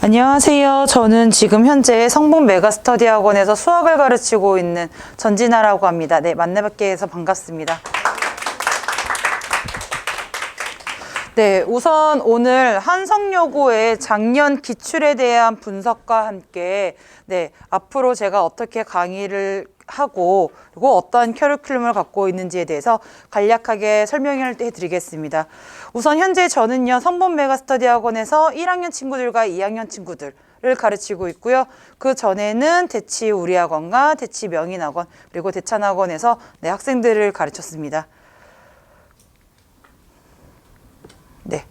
안녕하세요. 저는 지금 현재 성북 메가스터디 학원에서 수학을 가르치고 있는 전진아라고 합니다. 네, 만나뵙게 해서 반갑습니다. 네, 우선 오늘 한성여고의 작년 기출에 대한 분석과 함께 앞으로 제가 어떻게 강의를 하고 그리고 어떠한 커리큘럼을 갖고 있는지에 대해서 간략하게 설명을 해드리겠습니다. 우선 현재 저는요, 성북 메가스터디 학원에서 1학년 친구들과 2학년 친구들을 가르치고 있고요. 그 전에는 대치 우리학원과 대치 명인학원 그리고 대찬학원에서 학생들을 가르쳤습니다. 네.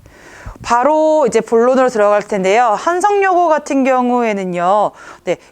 바로 이제 본론으로 들어갈 텐데요. 한성여고 같은 경우에는요,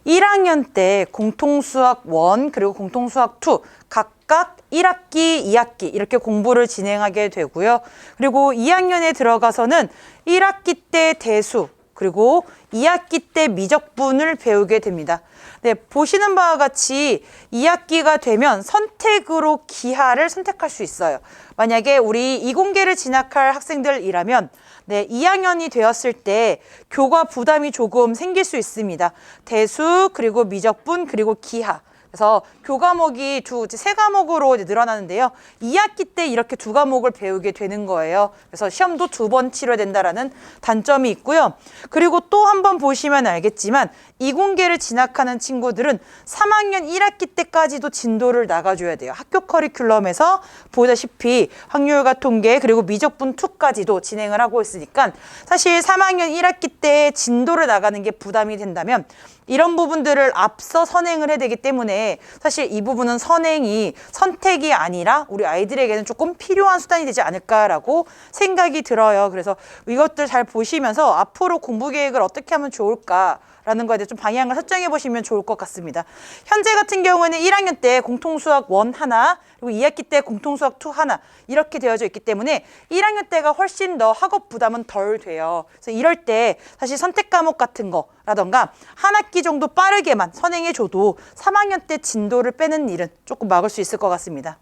1학년 때 공통수학 1 그리고 공통수학 2 각각 1학기, 2학기 이렇게 공부를 진행하게 되고요. 그리고 2학년에 들어가서는 1학기 때 대수 그리고 2학기 때 미적분을 배우게 됩니다. 네, 보시는 바와 같이 2학기가 되면 선택으로 기하를 선택할 수 있어요. 만약에 우리 이공계를 진학할 학생들이라면 2학년이 되었을 때 교과 부담이 조금 생길 수 있습니다. 대수, 그리고 미적분, 그리고 기하. 그래서 교과목이 세 과목으로 늘어나는데요. 2학기 때 이렇게 두 과목을 배우게 되는 거예요. 그래서 시험도 2번 치러야 된다라는 단점이 있고요. 그리고 또 한 번 보시면 알겠지만 이공계를 진학하는 친구들은 3학년 1학기 때까지도 진도를 나가줘야 돼요. 학교 커리큘럼에서 보다시피 확률과 통계 그리고 미적분 2까지도 진행을 하고 있으니까 사실 3학년 1학기 때 진도를 나가는 게 부담이 된다면 이런 부분들을 앞서 선행을 해야 되기 때문에 사실 이 부분은 선택이 아니라 우리 아이들에게는 조금 필요한 수단이 되지 않을까라고 생각이 들어요. 그래서 이것들 잘 보시면서 앞으로 공부 계획을 어떻게 하면 좋을까라는 거에 대해 좀 방향을 설정해 보시면 좋을 것 같습니다. 현재 같은 경우에는 1학년 때 공통수학 1 하나 그리고 2학기 때 공통수학 2 하나 이렇게 되어져 있기 때문에 1학년 때가 훨씬 더 학업 부담은 덜 돼요. 그래서 이럴 때 사실 선택 과목 같은 거라던가 한 학기 정도 빠르게만 선행해줘도 3학년 때 진도를 빼는 일은 조금 막을 수 있을 것 같습니다.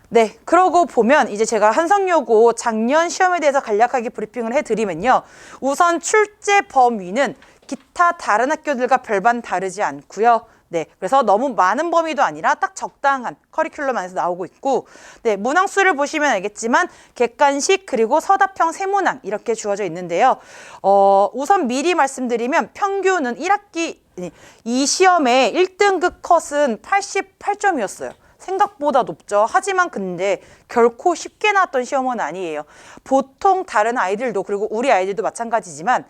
네, 그러고 보면 이제 제가 한성여고 작년 시험에 대해서 간략하게 브리핑을 해드리면요. 우선 출제 범위는 기타 다른 학교들과 별반 다르지 않고요. 네, 그래서 너무 많은 범위도 아니라 딱 적당한 커리큘럼 안에서 나오고 있고, 문항수를 보시면 알겠지만 객관식 그리고 서답형 세문항 이렇게 주어져 있는데요. 우선 미리 말씀드리면 평균은 1학기 이 시험의 1등급 컷은 88점이었어요. 생각보다 높죠. 하지만 근데 결코 쉽게 나왔던 시험은 아니에요. 보통 다른 아이들도 그리고 우리 아이들도 마찬가지지만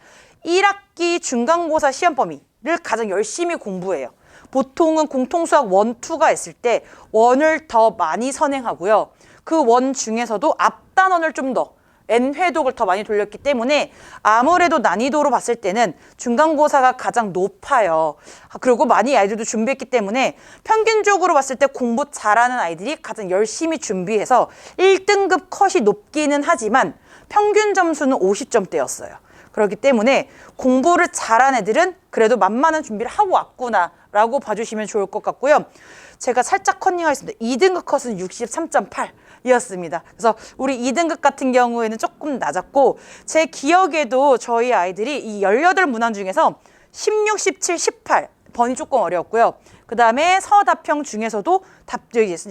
1학기 중간고사 시험 범위를 가장 열심히 공부해요. 보통은 공통수학 1, 2가 있을 때 1을 더 많이 선행하고요. 그 1 중에서도 앞단원을 좀 더 N회독을 더 많이 돌렸기 때문에 아무래도 난이도로 봤을 때는 중간고사가 가장 높아요. 그리고 많이 아이들도 준비했기 때문에 평균적으로 봤을 때 공부 잘하는 아이들이 가장 열심히 준비해서 1등급 컷이 높기는 하지만 평균 점수는 50점대였어요. 그렇기 때문에 공부를 잘한 애들은 그래도 만만한 준비를 하고 왔구나라고 봐주시면 좋을 것 같고요. 제가 살짝 컨닝하겠습니다. 2등급 컷은 63.8이었습니다. 그래서 우리 2등급 같은 경우에는 조금 낮았고 제 기억에도 저희 아이들이 이 18문항 중에서 16, 17, 18 번이 조금 어려웠고요. 그 다음에 서답형 중에서도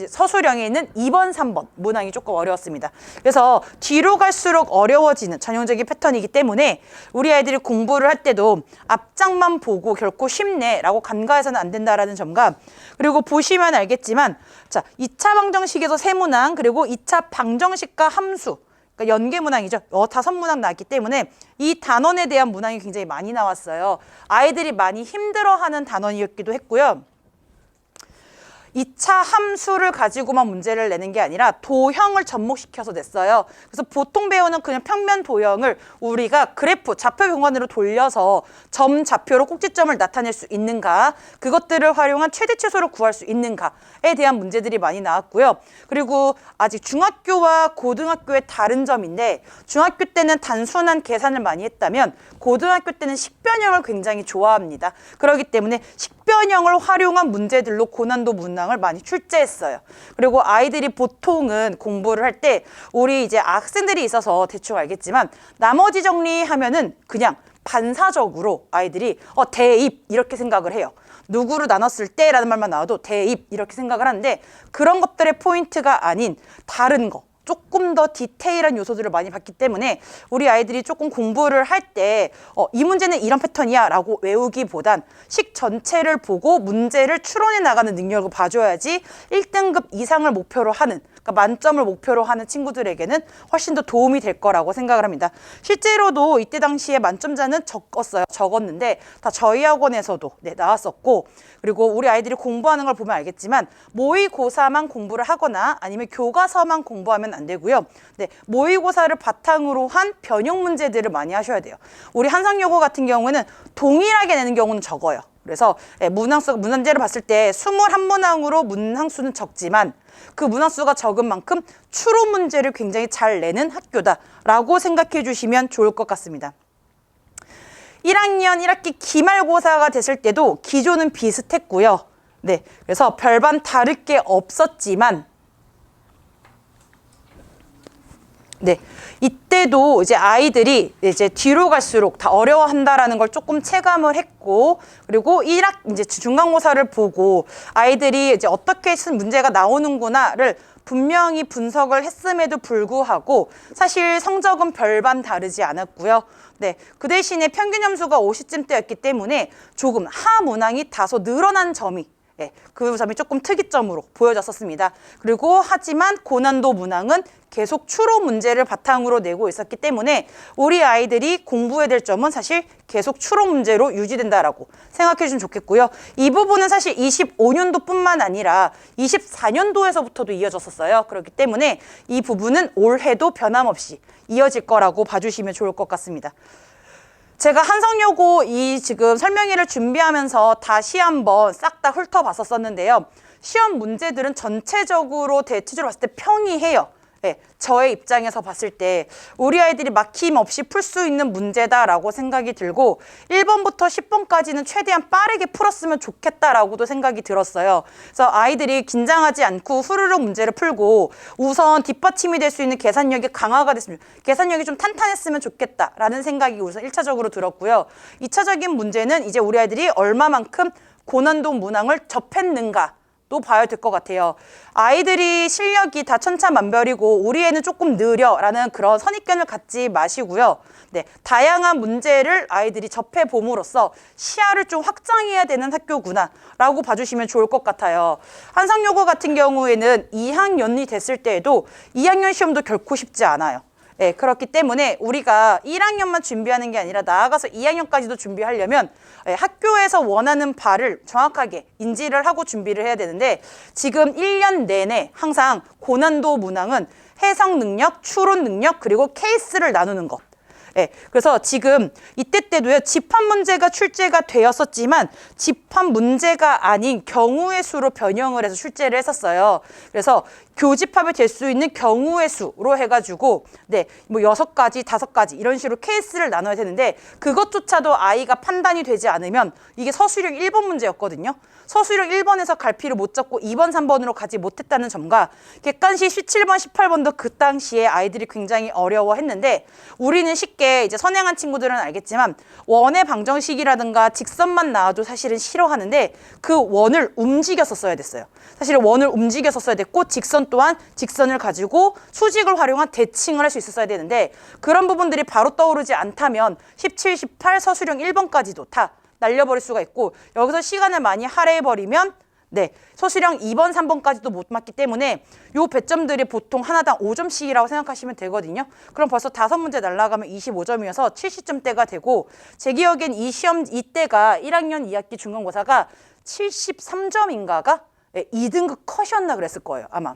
서술형에 있는 2번, 3번 문항이 조금 어려웠습니다. 그래서 뒤로 갈수록 어려워지는 전형적인 패턴이기 때문에 우리 아이들이 공부를 할 때도 앞장만 보고 결코 쉽네라고 간과해서는 안 된다라는 점과 그리고 보시면 알겠지만 자 2차 방정식에서 세문항 그리고 2차 방정식과 함수 그러니까 연계 문항이죠. 5문항 나왔기 때문에 이 단원에 대한 문항이 굉장히 많이 나왔어요. 아이들이 많이 힘들어하는 단원이었기도 했고요. 2차 함수를 가지고만 문제를 내는 게 아니라 도형을 접목시켜서 냈어요. 그래서 보통 배우는 그냥 평면 도형을 우리가 그래프, 좌표 병원으로 돌려서 점 좌표로 꼭지점을 나타낼 수 있는가, 그것들을 활용한 최대 최소를 구할 수 있는가에 대한 문제들이 많이 나왔고요. 그리고 아직 중학교와 고등학교의 다른 점인데 중학교 때는 단순한 계산을 많이 했다면 고등학교 때는 식변형을 굉장히 좋아합니다. 그렇기 때문에 식변형을 활용한 문제들로 고난도 문항을 많이 출제했어요. 그리고 아이들이 보통은 공부를 할 때 우리 이제 학생들이 있어서 대충 알겠지만 나머지 정리하면은 그냥 반사적으로 아이들이 대입 이렇게 생각을 해요. 누구를 나눴을 때라는 말만 나와도 대입 이렇게 생각을 하는데 그런 것들의 포인트가 아닌 다른 거, 조금 더 디테일한 요소들을 많이 봤기 때문에 우리 아이들이 조금 공부를 할 때 이 문제는 이런 패턴이야 라고 외우기보단 식 전체를 보고 문제를 추론해 나가는 능력을 봐줘야지 1등급 이상을 목표로 하는, 그러니까 만점을 목표로 하는 친구들에게는 훨씬 더 도움이 될 거라고 생각을 합니다. 실제로도 이때 당시에 만점자는 적었는데 다 저희 학원에서도 나왔었고, 그리고 우리 아이들이 공부하는 걸 보면 알겠지만 모의고사만 공부를 하거나 아니면 교과서만 공부하면 안 되고요. 모의고사를 바탕으로 한 변형 문제들을 많이 하셔야 돼요. 우리 한성여고 같은 경우에는 동일하게 내는 경우는 적어요. 그래서 문항제를 봤을 때 21문항으로 문항수는 적지만 그 문항수가 적은 만큼 추론 문제를 굉장히 잘 내는 학교다라고 생각해 주시면 좋을 것 같습니다. 1학년 1학기 기말고사가 됐을 때도 기조는 비슷했고요. 그래서 별반 다를 게 없었지만 이때도 이제 아이들이 이제 뒤로 갈수록 다 어려워한다라는 걸 조금 체감을 했고, 그리고 이제 중간고사를 보고 아이들이 이제 어떻게 쓴 문제가 나오는구나를 분명히 분석을 했음에도 불구하고 사실 성적은 별반 다르지 않았고요. 그 대신에 평균 점수가 50점대였기 때문에 조금 하문항이 다소 늘어난 점이 그 점이 조금 특이점으로 보여졌었습니다. 그리고 하지만 고난도 문항은 계속 추론 문제를 바탕으로 내고 있었기 때문에 우리 아이들이 공부해야 될 점은 사실 계속 추론 문제로 유지된다라고 생각해 주시면 좋겠고요. 이 부분은 사실 25년도뿐만 아니라 24년도에서부터도 이어졌었어요. 그렇기 때문에 이 부분은 올해도 변함없이 이어질 거라고 봐주시면 좋을 것 같습니다. 제가 한성여고 이 지금 설명회를 준비하면서 다시 한번 싹 다 훑어봤었는데요. 시험 문제들은 전체적으로 대체적으로 봤을 때 평이해요. 저의 입장에서 봤을 때 우리 아이들이 막힘없이 풀 수 있는 문제다라고 생각이 들고 1번부터 10번까지는 최대한 빠르게 풀었으면 좋겠다라고도 생각이 들었어요. 그래서 아이들이 긴장하지 않고 후루룩 문제를 풀고 우선 뒷받침이 될 수 있는 계산력이 강화가 됐으면, 계산력이 좀 탄탄했으면 좋겠다라는 생각이 우선 1차적으로 들었고요. 2차적인 문제는 이제 우리 아이들이 얼마만큼 고난도 문항을 접했는가 또 봐야 될 것 같아요. 아이들이 실력이 다 천차만별이고 우리 애는 조금 느려라는 그런 선입견을 갖지 마시고요. 다양한 문제를 아이들이 접해봄으로써 시야를 좀 확장해야 되는 학교구나라고 봐주시면 좋을 것 같아요. 한성여고 같은 경우에는 2학년이 됐을 때에도 2학년 시험도 결코 쉽지 않아요. 그렇기 때문에 우리가 1학년만 준비하는 게 아니라 나아가서 2학년까지도 준비하려면 학교에서 원하는 바를 정확하게 인지를 하고 준비를 해야 되는데, 지금 1년 내내 항상 고난도 문항은 해석 능력, 추론 능력, 그리고 케이스를 나누는 것. 그래서 지금 이때 때도요, 집합 문제가 출제가 되었었지만 집합 문제가 아닌 경우의 수로 변형을 해서 출제를 했었어요. 그래서 교집합이 될 수 있는 경우의 수로 해가지고 뭐 6가지, 5가지 이런 식으로 케이스를 나눠야 되는데 그것조차도 아이가 판단이 되지 않으면 이게 서술형 1번 문제였거든요. 서술형 1번에서 갈피를 못 잡고 2번, 3번으로 가지 못했다는 점과 객관시 17번, 18번도 그 당시에 아이들이 굉장히 어려워했는데 우리는 쉽게 이제 선행한 친구들은 알겠지만 원의 방정식이라든가 직선만 나와도 사실은 싫어하는데 그 원을 움직였었어야 됐어요. 사실은 원을 움직였었어야 됐고 직선 또한 직선을 가지고 수직을 활용한 대칭을 할 수 있었어야 되는데 그런 부분들이 바로 떠오르지 않다면 17, 18 서술형 1번까지도 다 날려버릴 수가 있고 여기서 시간을 많이 할애해버리면 서술형 2번, 3번까지도 못 맞기 때문에 요 배점들이 보통 하나당 5점씩이라고 생각하시면 되거든요. 그럼 벌써 5문제 날라가면 25점이어서 70점대가 되고 제 기억엔 이 시험 이때가 1학년 2학기 중간고사가 73점인가가 2등급 컷이었나 그랬을 거예요, 아마.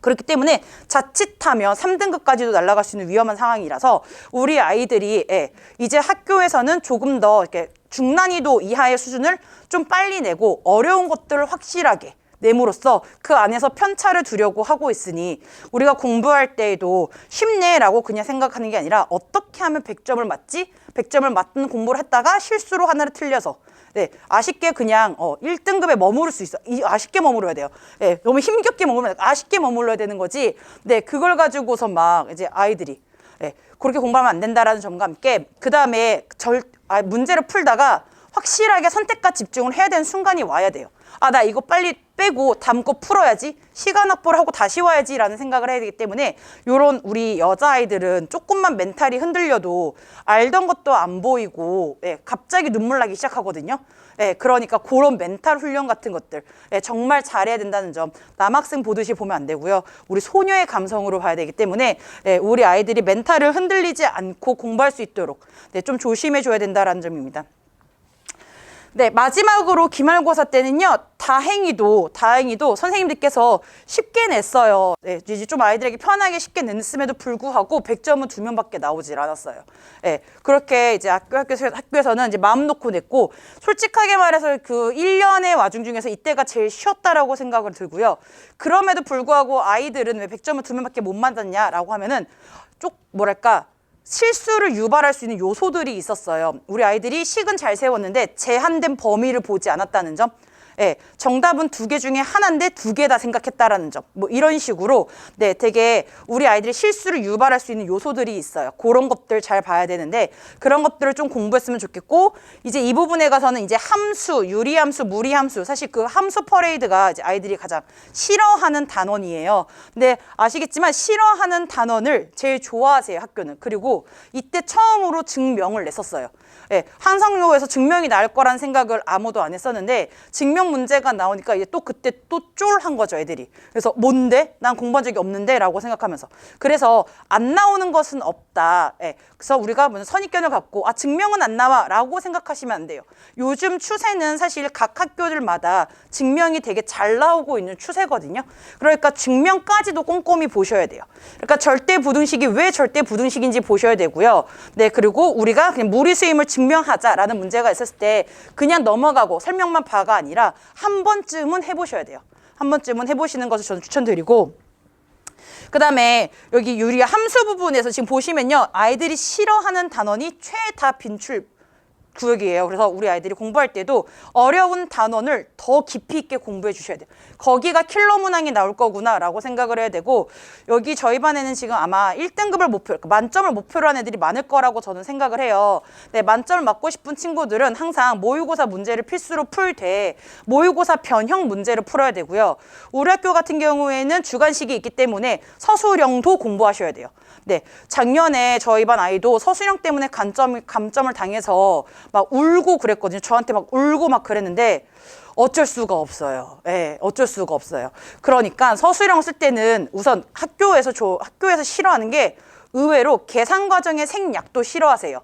그렇기 때문에 자칫하면 3등급까지도 날아갈 수 있는 위험한 상황이라서 우리 아이들이 이제 학교에서는 조금 더 이렇게 중난이도 이하의 수준을 좀 빨리 내고 어려운 것들을 확실하게 내므로써 그 안에서 편차를 두려고 하고 있으니 우리가 공부할 때에도 쉽네라고 그냥 생각하는 게 아니라 어떻게 하면 100점을 맞지? 100점을 맞는 공부를 했다가 실수로 하나를 틀려서 아쉽게 그냥 1등급에 머무를 수 있어. 아쉽게 머무러야 돼요. 너무 힘겹게 머무르면 아쉽게 머물러야 되는 거지. 그걸 가지고서 막 이제 아이들이 그렇게 공부하면 안 된다라는 점과 함께 그 다음에 문제를 풀다가 확실하게 선택과 집중을 해야 되는 순간이 와야 돼요. 아, 나 이거 빨리 빼고 다음 거 풀어야지, 시간 확보를 하고 다시 와야지 라는 생각을 해야 되기 때문에 요런 우리 여자아이들은 조금만 멘탈이 흔들려도 알던 것도 안 보이고 갑자기 눈물 나기 시작하거든요. 그러니까 그런 멘탈 훈련 같은 것들 정말 잘해야 된다는 점 남학생 보듯이 보면 안 되고요. 우리 소녀의 감성으로 봐야 되기 때문에 우리 아이들이 멘탈을 흔들리지 않고 공부할 수 있도록 좀 조심해 줘야 된다는 점입니다. 네, 마지막으로 기말고사 때는요, 다행히도 선생님들께서 쉽게 냈어요. 이제 좀 아이들에게 편하게 쉽게 냈음에도 불구하고 100점은 2명밖에 나오질 않았어요. 그렇게 이제 학교에서는 이제 마음 놓고 냈고, 솔직하게 말해서 그 1년의 와중 중에서 이때가 제일 쉬웠다라고 생각을 들고요. 그럼에도 불구하고 아이들은 왜 100점을 2명밖에 못 맞았냐라고 하면은 실수를 유발할 수 있는 요소들이 있었어요. 우리 아이들이 식은 잘 세웠는데 제한된 범위를 보지 않았다는 점. 정답은 2개 중에 하나인데 2개 다 생각했다라는 점. 뭐 이런 식으로 되게 우리 아이들이 실수를 유발할 수 있는 요소들이 있어요. 그런 것들 잘 봐야 되는데 그런 것들을 좀 공부했으면 좋겠고, 이제 이 부분에 가서는 이제 함수, 유리함수, 무리함수, 사실 그 함수 퍼레이드가 이제 아이들이 가장 싫어하는 단원이에요. 근데 아시겠지만 싫어하는 단원을 제일 좋아하세요, 학교는. 그리고 이때 처음으로 증명을 냈었어요. 한성여고에서 증명이 나올 거라는 생각을 아무도 안 했었는데 증명 문제가 나오니까 이제 또 그때 또 쫄한 거죠, 애들이. 그래서 뭔데? 난 공부한 적이 없는데? 라고 생각하면서. 그래서 안 나오는 것은 없다. 그래서 우리가 무슨 선입견을 갖고 증명은 안 나와 라고 생각하시면 안 돼요. 요즘 추세는 사실 각 학교들마다 증명이 되게 잘 나오고 있는 추세거든요. 그러니까 증명까지도 꼼꼼히 보셔야 돼요. 그러니까 절대 부등식이 왜 절대 부등식인지 보셔야 되고요. 그리고 우리가 그냥 무리수임을 증명하자라는 문제가 있었을 때 그냥 넘어가고 설명만 봐가 아니라 한 번쯤은 해보셔야 돼요. 한 번쯤은 해보시는 것을 저는 추천드리고, 그 다음에 여기 유리 함수 부분에서 지금 보시면요, 아이들이 싫어하는 단원이 최다 빈출 구역이에요. 그래서 우리 아이들이 공부할 때도 어려운 단원을 더 깊이 있게 공부해 주셔야 돼요. 거기가 킬러 문항이 나올 거구나 라고 생각을 해야 되고, 여기 저희 반에는 지금 아마 1등급을 목표, 만점을 목표로 한 애들이 많을 거라고 저는 생각을 해요. 만점을 맞고 싶은 친구들은 항상 모의고사 문제를 필수로 풀되 모의고사 변형 문제를 풀어야 되고요. 우리 학교 같은 경우에는 주관식이 있기 때문에 서술형도 공부하셔야 돼요. 작년에 저희 반 아이도 서술형 때문에 감점을 당해서 막 울고 그랬거든요. 저한테 막 울고 막 그랬는데 어쩔 수가 없어요. 어쩔 수가 없어요. 그러니까 서술형 쓸 때는 우선 학교에서 싫어하는 게 의외로 계산 과정의 생략도 싫어하세요.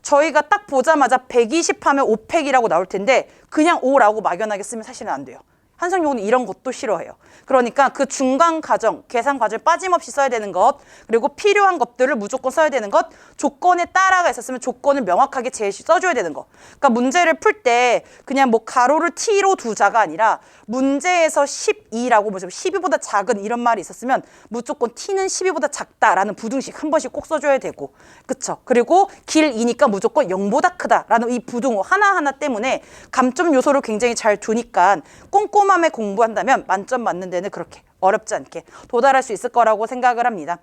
저희가 딱 보자마자 120 하면 5팩이라고 나올 텐데 그냥 5라고 막연하게 쓰면 사실은 안 돼요. 한성여고는 이런 것도 싫어해요. 그러니까 그 중간 과정, 계산 과정을 빠짐없이 써야 되는 것, 그리고 필요한 것들을 무조건 써야 되는 것, 조건에 따라가 있었으면 조건을 명확하게 써줘야 되는 거. 그러니까 문제를 풀 때 그냥 뭐 가로를 T로 두자가 아니라 문제에서 12라고 12보다 작은 이런 말이 있었으면 무조건 T는 12보다 작다라는 부등식 한 번씩 꼭 써줘야 되고, 그쵸? 그리고 길 2니까 무조건 0보다 크다라는 이 부등호 하나하나 때문에 감점 요소를 굉장히 잘 두니까 꼼꼼함에 공부한다면 만점 맞는 데는 그렇게 어렵지 않게 도달할 수 있을 거라고 생각을 합니다.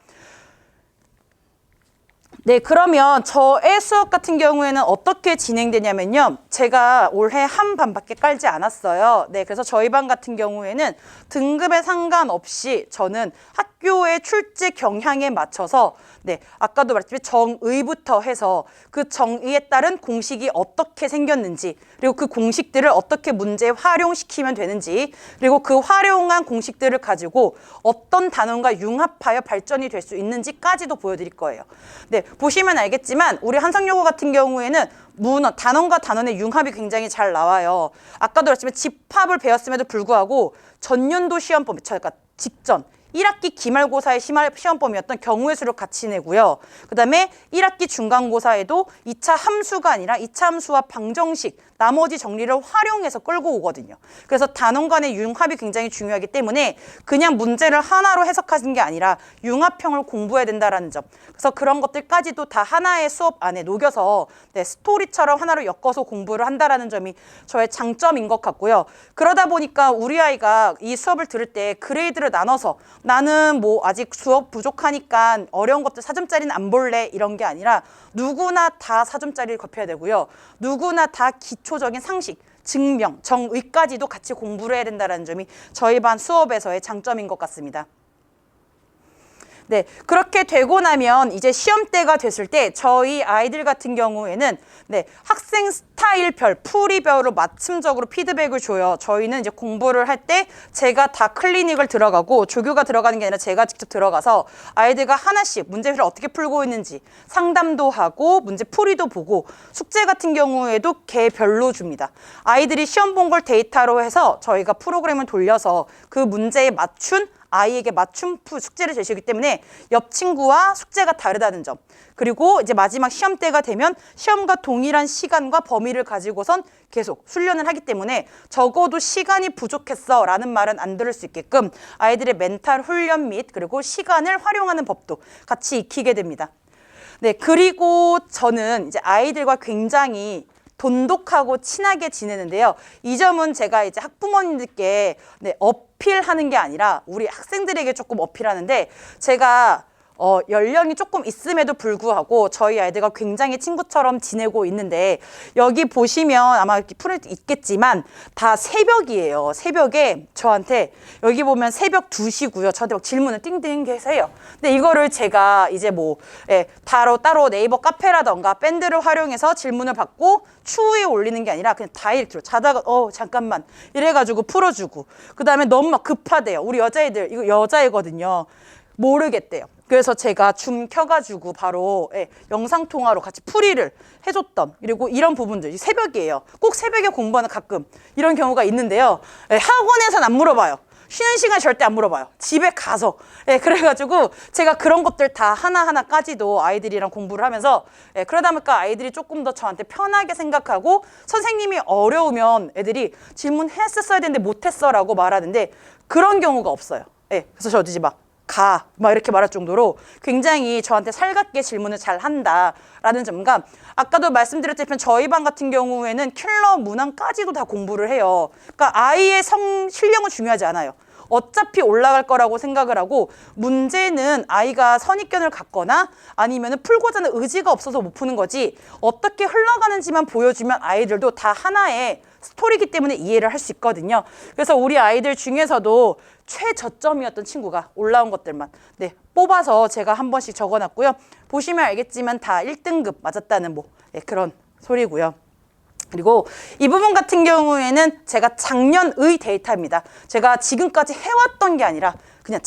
그러면 저의 수업 같은 경우에는 어떻게 진행되냐면요. 제가 올해 한 반밖에 깔지 않았어요. 그래서 저희 반 같은 경우에는 등급에 상관없이 저는 학교의 출제 경향에 맞춰서 아까도 말했지만 정의부터 해서 그 정의에 따른 공식이 어떻게 생겼는지, 그리고 그 공식들을 어떻게 문제에 활용시키면 되는지, 그리고 그 활용한 공식들을 가지고 어떤 단원과 융합하여 발전이 될 수 있는지까지도 보여드릴 거예요. 보시면 알겠지만 우리 한성여고 같은 경우에는 단원과 단원의 융합이 굉장히 잘 나와요. 아까도 그랬지만 집합을 배웠음에도 불구하고 전년도 시험범위, 그러니까 직전 1학기 기말고사의 시험범위였던 경우의 수를 같이 내고요. 그 다음에 1학기 중간고사에도 2차 함수가 아니라 2차 함수와 방정식, 나머지 정리를 활용해서 끌고 오거든요. 그래서 단원 간의 융합이 굉장히 중요하기 때문에 그냥 문제를 하나로 해석하는 게 아니라 융합형을 공부해야 된다라는 점. 그래서 그런 것들까지도 다 하나의 수업 안에 녹여서 스토리처럼 하나로 엮어서 공부를 한다라는 점이 저의 장점인 것 같고요. 그러다 보니까 우리 아이가 이 수업을 들을 때 그레이드를 나눠서 나는 뭐 아직 수업 부족하니까 어려운 것들 4점짜리는 안 볼래 이런 게 아니라 누구나 다 4점짜리를 겁해야 되고요. 누구나 다 기초적인 상식, 증명, 정의까지도 같이 공부를 해야 된다는 점이 저희 반 수업에서의 장점인 것 같습니다. 네, 그렇게 되고 나면 이제 시험대가 됐을 때 저희 아이들 같은 경우에는 학생 스타일별, 풀이별로 맞춤적으로 피드백을 줘요. 저희는 이제 공부를 할 때 제가 다 클리닉을 들어가고 조교가 들어가는 게 아니라 제가 직접 들어가서 아이들과 하나씩 문제를 어떻게 풀고 있는지 상담도 하고 문제 풀이도 보고 숙제 같은 경우에도 개별로 줍니다. 아이들이 시험 본 걸 데이터로 해서 저희가 프로그램을 돌려서 그 문제에 맞춘 아이에게 맞춤 숙제를 제시하기 때문에 옆 친구와 숙제가 다르다는 점. 그리고 이제 마지막 시험 때가 되면 시험과 동일한 시간과 범위를 가지고선 계속 훈련을 하기 때문에 적어도 시간이 부족했어 라는 말은 안 들을 수 있게끔 아이들의 멘탈 훈련 및 그리고 시간을 활용하는 법도 같이 익히게 됩니다. 네, 그리고 저는 이제 아이들과 굉장히 돈독하고 친하게 지내는데요. 이 점은 제가 이제 학부모님들께 어필하는 게 아니라 우리 학생들에게 조금 어필하는데 제가 연령이 조금 있음에도 불구하고 저희 아이들과 굉장히 친구처럼 지내고 있는데 여기 보시면 아마 이렇게 풀을 있겠지만 다 새벽이에요. 새벽에 저한테 여기 보면 새벽 2시고요. 저한테 막 질문을 띵띵 해요. 근데 이거를 제가 이제 따로 네이버 카페라던가 밴드를 활용해서 질문을 받고 추후에 올리는 게 아니라 그냥 다이렉트로 자다가 잠깐만 이래가지고 풀어주고 그 다음에 너무 막 급하대요. 우리 여자애들 이거 여자애거든요. 모르겠대요. 그래서 제가 줌 켜가지고 바로 영상통화로 같이 풀이를 해줬던 그리고 이런 부분들 새벽이에요. 꼭 새벽에 공부하는 가끔 이런 경우가 있는데요. 학원에서는 안 물어봐요. 쉬는 시간 절대 안 물어봐요. 집에 가서. 그래가지고 제가 그런 것들 다 하나하나까지도 아이들이랑 공부를 하면서 그러다 보니까 아이들이 조금 더 저한테 편하게 생각하고 선생님이 어려우면 애들이 질문했었어야 되는데 못했어 라고 말하는데 그런 경우가 없어요. 그래서 저 어디지 막 이렇게 말할 정도로 굉장히 저한테 살갑게 질문을 잘 한다라는 점과 아까도 말씀드렸지만 저희 반 같은 경우에는 킬러 문항까지도 다 공부를 해요. 그러니까 아이의 실력은 중요하지 않아요. 어차피 올라갈 거라고 생각을 하고 문제는 아이가 선입견을 갖거나 아니면은 풀고자 하는 의지가 없어서 못 푸는 거지 어떻게 흘러가는지만 보여주면 아이들도 다 하나의 스토리이기 때문에 이해를 할 수 있거든요. 그래서 우리 아이들 중에서도 최저점이었던 친구가 올라온 것들만 뽑아서 제가 한 번씩 적어놨고요. 보시면 알겠지만 다 1등급 맞았다는 그런 소리고요. 그리고 이 부분 같은 경우에는 제가 작년의 데이터입니다. 제가 지금까지 해왔던 게 아니라 그냥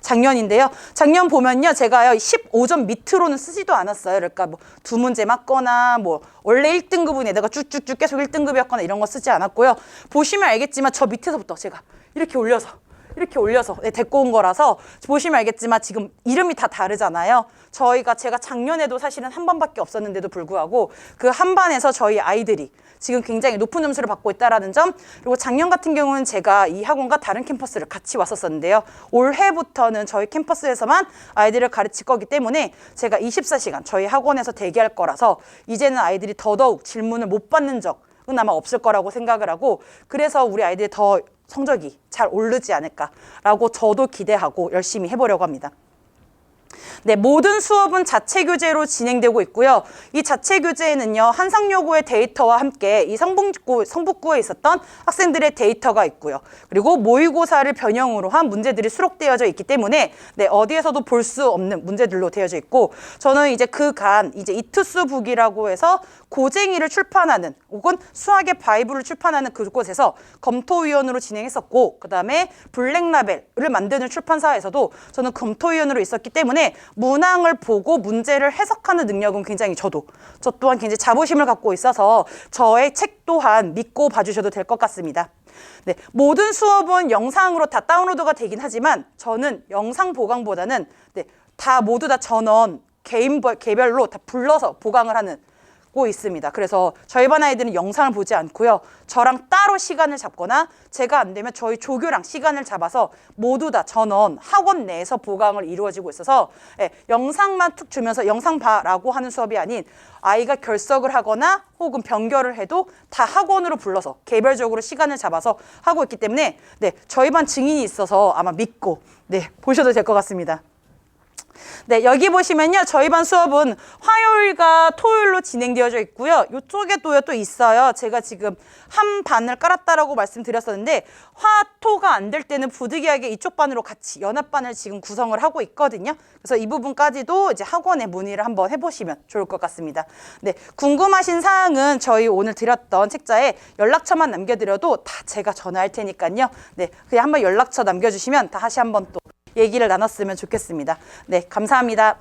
작년인데요. 작년 보면요. 제가요 15점 밑으로는 쓰지도 않았어요. 그러니까 두 문제 맞거나 원래 1등급은 에다가 쭉쭉쭉 계속 1등급이었거나 이런 거 쓰지 않았고요. 보시면 알겠지만 저 밑에서부터 제가 이렇게 올려서 데리고 온 거라서 보시면 알겠지만 지금 이름이 다 다르잖아요. 제가 작년에도 사실은 한 번밖에 없었는데도 불구하고 그 한 반에서 저희 아이들이 지금 굉장히 높은 점수를 받고 있다는 점. 그리고 작년 같은 경우는 제가 이 학원과 다른 캠퍼스를 같이 왔었었는데요. 올해부터는 저희 캠퍼스에서만 아이들을 가르칠 거기 때문에 제가 24시간 저희 학원에서 대기할 거라서 이제는 아이들이 더더욱 질문을 못 받는 적은 아마 없을 거라고 생각을 하고 그래서 우리 아이들이 더 성적이 잘 오르지 않을까라고 저도 기대하고 열심히 해보려고 합니다. 모든 수업은 자체 교재로 진행되고 있고요. 이 자체 교재에는요, 한상여고의 데이터와 함께 이 성북구에 있었던 학생들의 데이터가 있고요. 그리고 모의고사를 변형으로 한 문제들이 수록되어져 있기 때문에 어디에서도 볼 수 없는 문제들로 되어져 있고 저는 이제 이제 이투스 북이라고 해서 고쟁이를 출판하는 혹은 수학의 바이블을 출판하는 그곳에서 검토위원으로 진행했었고 그 다음에 블랙라벨을 만드는 출판사에서도 저는 검토위원으로 있었기 때문에 문항을 보고 문제를 해석하는 능력은 굉장히 저 또한 굉장히 자부심을 갖고 있어서 저의 책 또한 믿고 봐주셔도 될 것 같습니다. 모든 수업은 영상으로 다 다운로드가 되긴 하지만 저는 영상 보강보다는 모두 다 전원 개별로 다 불러서 보강을 하는 고 있습니다. 그래서 저희 반 아이들은 영상을 보지 않고요. 저랑 따로 시간을 잡거나 제가 안 되면 저희 조교랑 시간을 잡아서 모두 다 전원 학원 내에서 보강을 이루어지고 있어서 영상만 툭 주면서 영상 봐라고 하는 수업이 아닌 아이가 결석을 하거나 혹은 변결을 해도 다 학원으로 불러서 개별적으로 시간을 잡아서 하고 있기 때문에 저희 반 증인이 있어서 아마 믿고 보셔도 될 것 같습니다. 여기 보시면요. 저희 반 수업은 화요일과 토요일로 진행되어져 있고요. 이쪽에도 또 있어요. 제가 지금 한 반을 깔았다라고 말씀드렸었는데 화토가 안 될 때는 부득이하게 이쪽 반으로 같이 연합반을 지금 구성을 하고 있거든요. 그래서 이 부분까지도 이제 학원에 문의를 한번 해보시면 좋을 것 같습니다. 궁금하신 사항은 저희 오늘 드렸던 책자에 연락처만 남겨드려도 다 제가 전화할 테니까요. 그냥 한번 연락처 남겨주시면 다시 한번 또 얘기를 나눴으면 좋겠습니다. 감사합니다.